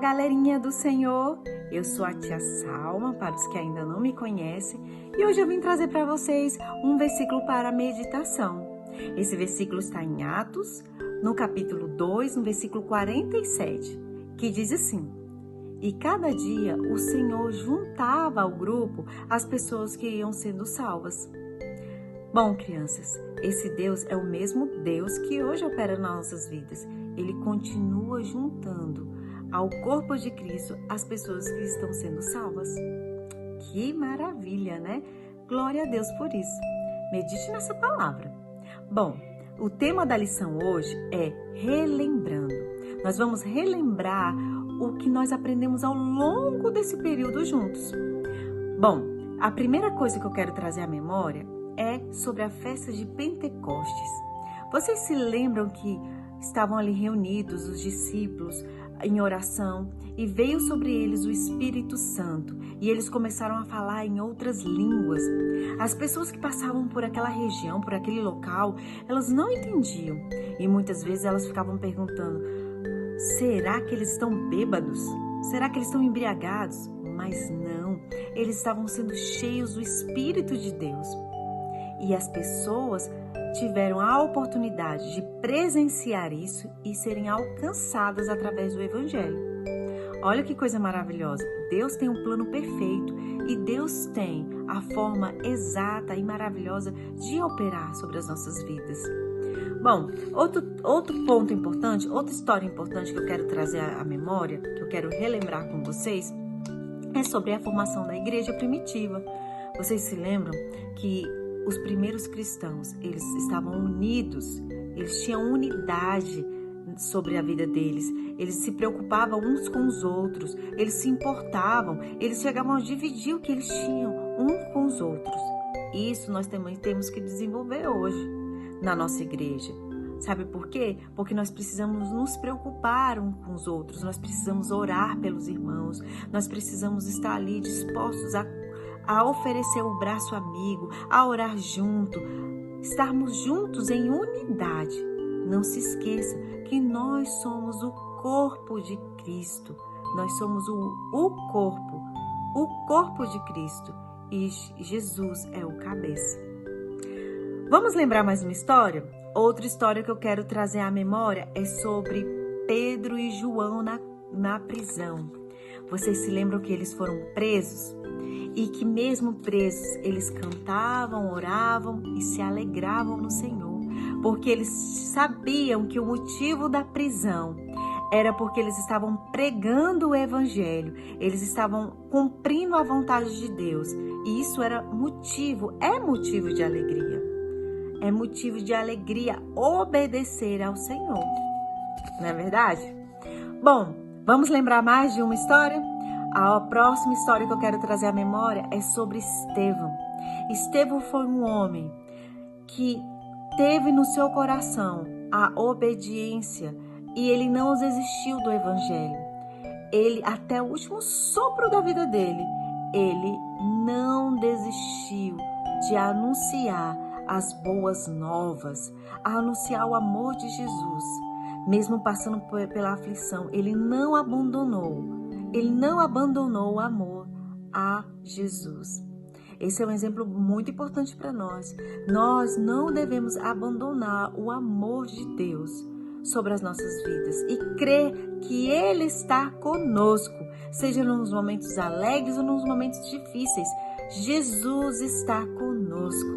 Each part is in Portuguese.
galerinha do Senhor, eu sou a tia Salma, para os que ainda não me conhecem, e hoje eu vim trazer para vocês um versículo para meditação. Esse versículo está em Atos, no capítulo 2, no versículo 47, que diz assim: E cada dia o Senhor juntava ao grupo as pessoas que iam sendo salvas. Bom, crianças, esse Deus é o mesmo Deus que hoje opera nas nossas vidas. Ele continua juntando ao corpo de Cristo as pessoas que estão sendo salvas. Que maravilha, né? Glória a Deus por isso. Medite nessa palavra. Bom, o tema da lição hoje é relembrando. Nós vamos relembrar o que nós aprendemos ao longo desse período juntos. Bom, a primeira coisa que eu quero trazer à memória é sobre a festa de Pentecostes. Vocês se lembram que estavam ali reunidos os discípulos em oração e veio sobre eles o Espírito Santo e eles começaram a falar em outras línguas. As pessoas que passavam por aquela região, por aquele local, elas não entendiam e muitas vezes elas ficavam perguntando: será que eles estão bêbados? Será que eles estão embriagados? Mas não, eles estavam sendo cheios do Espírito de Deus. E as pessoas tiveram a oportunidade de presenciar isso e serem alcançadas através do Evangelho. Olha que coisa maravilhosa! Deus tem um plano perfeito e Deus tem a forma exata e maravilhosa de operar sobre as nossas vidas. Bom, outro ponto importante, outra história importante que eu quero trazer à memória, que eu quero relembrar com vocês, é sobre a formação da igreja primitiva. Vocês se lembram que os primeiros cristãos, eles estavam unidos, eles tinham unidade sobre a vida deles, eles se preocupavam uns com os outros, eles se importavam, eles chegavam a dividir o que eles tinham uns com os outros. Isso nós também temos que desenvolver hoje na nossa igreja. Sabe por quê? Porque nós precisamos nos preocupar uns com os outros, nós precisamos orar pelos irmãos, nós precisamos estar ali dispostos a oferecer o braço amigo, a orar junto, estarmos juntos em unidade. Não se esqueça que nós somos o corpo de Cristo, nós somos o corpo de Cristo e Jesus é o cabeça. Vamos lembrar mais uma história? Outra história que eu quero trazer à memória é sobre Pedro e João na prisão. Vocês se lembram que eles foram presos? E que mesmo presos, eles cantavam, oravam e se alegravam no Senhor, porque eles sabiam que o motivo da prisão era porque eles estavam pregando o Evangelho, eles estavam cumprindo a vontade de Deus, e isso é motivo de alegria. É motivo de alegria obedecer ao Senhor, não é verdade? Bom, vamos lembrar mais de uma história? A próxima história que eu quero trazer à memória é sobre Estevão. Estevão foi um homem que teve no seu coração a obediência e ele não desistiu do Evangelho. Ele, até o último sopro da vida dele, ele não desistiu de anunciar as boas novas, a anunciar o amor de Jesus. Mesmo passando pela aflição, ele não abandonou o amor a Jesus. Esse é um exemplo muito importante para nós. Nós não devemos abandonar o amor de Deus sobre as nossas vidas e crer que Ele está conosco, seja nos momentos alegres ou nos momentos difíceis. Jesus está conosco,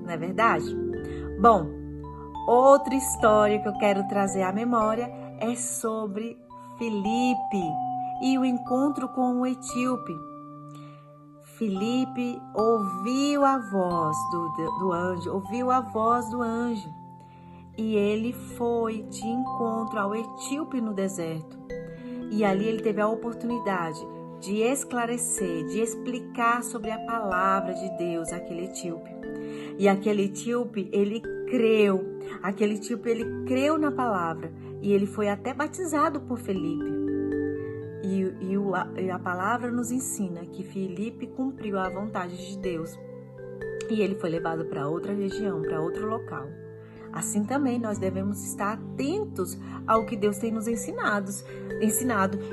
não é verdade? Bom, outra história que eu quero trazer à memória é sobre Filipe e o encontro com o etíope. Filipe ouviu a voz do anjo, e ele foi de encontro ao etíope no deserto. E ali ele teve a oportunidade de esclarecer, de explicar sobre a palavra de Deus àquele etíope. E aquele etíope, ele creu na palavra e ele foi até batizado por Filipe. E a palavra nos ensina que Filipe cumpriu a vontade de Deus e ele foi levado para outra região, para outro local. Assim também nós devemos estar atentos ao que Deus tem nos ensinado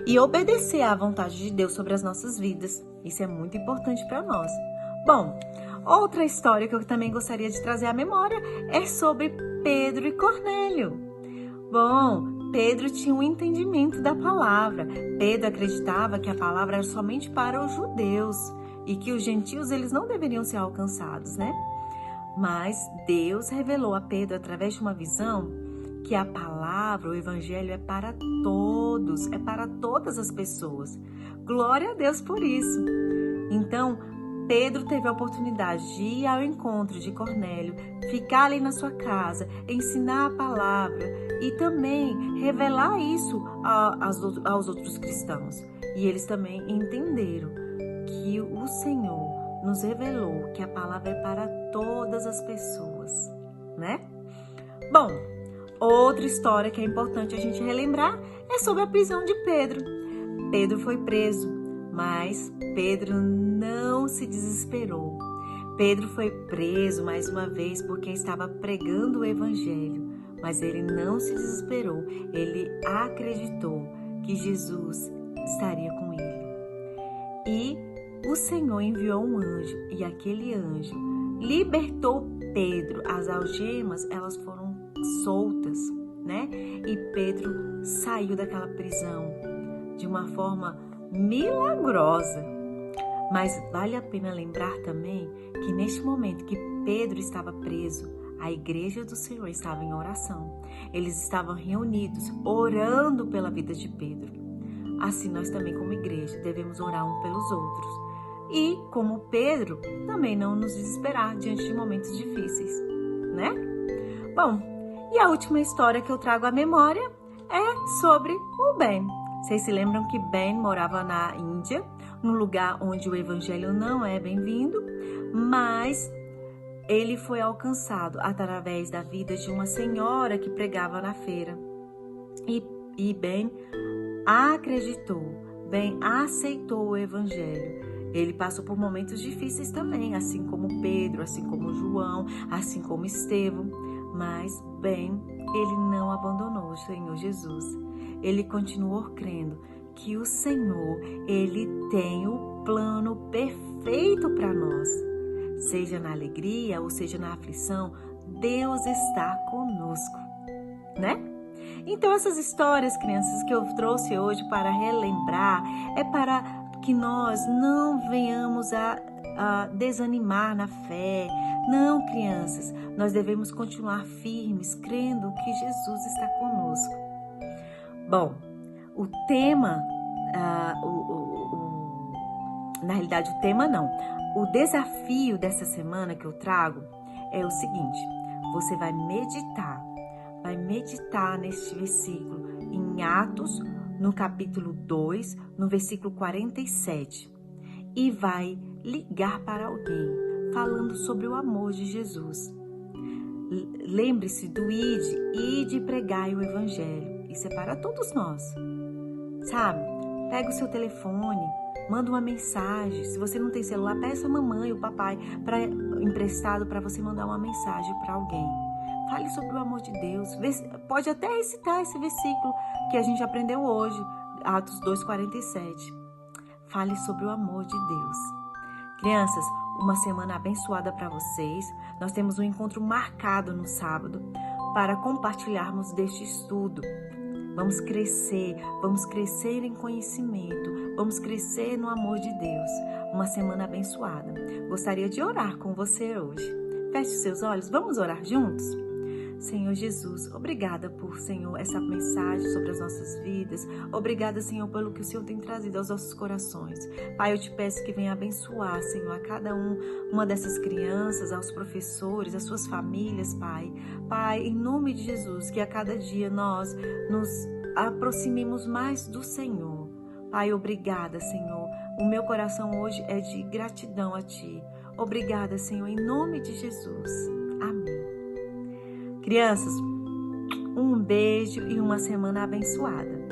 e obedecer à vontade de Deus sobre as nossas vidas. Isso é muito importante para nós. Bom, outra história que eu também gostaria de trazer à memória é sobre Pedro e Cornélio. Bom, Pedro tinha um entendimento da palavra. Pedro acreditava que a palavra era somente para os judeus e que os gentios eles não deveriam ser alcançados, né? Mas Deus revelou a Pedro através de uma visão que a palavra, o evangelho é para todos, é para todas as pessoas. Glória a Deus por isso. Então, Pedro teve a oportunidade de ir ao encontro de Cornélio, ficar ali na sua casa, ensinar a palavra e também revelar isso aos outros cristãos. E eles também entenderam que o Senhor nos revelou que a palavra é para todas as pessoas, né? Bom, outra história que é importante a gente relembrar é sobre a prisão de Pedro. Pedro foi preso, mas Pedro não se desesperou. Pedro foi preso mais uma vez porque estava pregando o evangelho, mas ele não se desesperou. Ele acreditou que Jesus estaria com ele. E o Senhor enviou um anjo e aquele anjo libertou Pedro. As algemas, elas foram soltas, né? E Pedro saiu daquela prisão de uma forma milagrosa. Mas vale a pena lembrar também que neste momento que Pedro estava preso, a igreja do Senhor estava em oração. Eles estavam reunidos, orando pela vida de Pedro. Assim nós também como igreja devemos orar um pelos outros. E, como Pedro, também não nos desesperar diante de momentos difíceis, né? Bom, e a última história que eu trago à memória é sobre o Ben. Vocês se lembram que Ben morava na Índia, num lugar onde o evangelho não é bem-vindo, mas ele foi alcançado através da vida de uma senhora que pregava na feira. E Ben acreditou, Ben aceitou o evangelho. Ele passou por momentos difíceis também, assim como Pedro, assim como João, assim como Estevão. Mas, Ben, ele não abandonou o Senhor Jesus. Ele continuou crendo que o Senhor, ele tem o plano perfeito para nós. Seja na alegria ou seja na aflição, Deus está conosco, né? Então, essas histórias, crianças, que eu trouxe hoje para relembrar, é para que nós não venhamos a desanimar na fé. Não, crianças, nós devemos continuar firmes, crendo que Jesus está conosco. Bom, o tema, na realidade o tema não, o desafio dessa semana que eu trago é o seguinte: você vai meditar neste versículo em Atos, no capítulo 2, no versículo 47, e vai ligar para alguém, falando sobre o amor de Jesus. Lembre-se do ide e pregai o evangelho. Isso é para todos nós, sabe? Pega o seu telefone, manda uma mensagem. Se você não tem celular, peça a mamãe ou papai emprestado para você mandar uma mensagem para alguém. Fale sobre o amor de Deus. Pode até recitar esse versículo que a gente aprendeu hoje, Atos 2,47. Fale sobre o amor de Deus. Crianças, uma semana abençoada para vocês. Nós temos um encontro marcado no sábado para compartilharmos deste estudo. Vamos crescer em conhecimento, vamos crescer no amor de Deus. Uma semana abençoada. Gostaria de orar com você hoje. Feche os seus olhos, vamos orar juntos? Senhor Jesus, obrigada por, Senhor, essa mensagem sobre as nossas vidas. Obrigada, Senhor, pelo que o Senhor tem trazido aos nossos corações. Pai, eu te peço que venha abençoar, Senhor, a cada uma dessas crianças, aos professores, às suas famílias, Pai. Pai, em nome de Jesus, que a cada dia nós nos aproximemos mais do Senhor. Pai, obrigada, Senhor. O meu coração hoje é de gratidão a Ti. Obrigada, Senhor, em nome de Jesus. Amém. Crianças, um beijo e uma semana abençoada.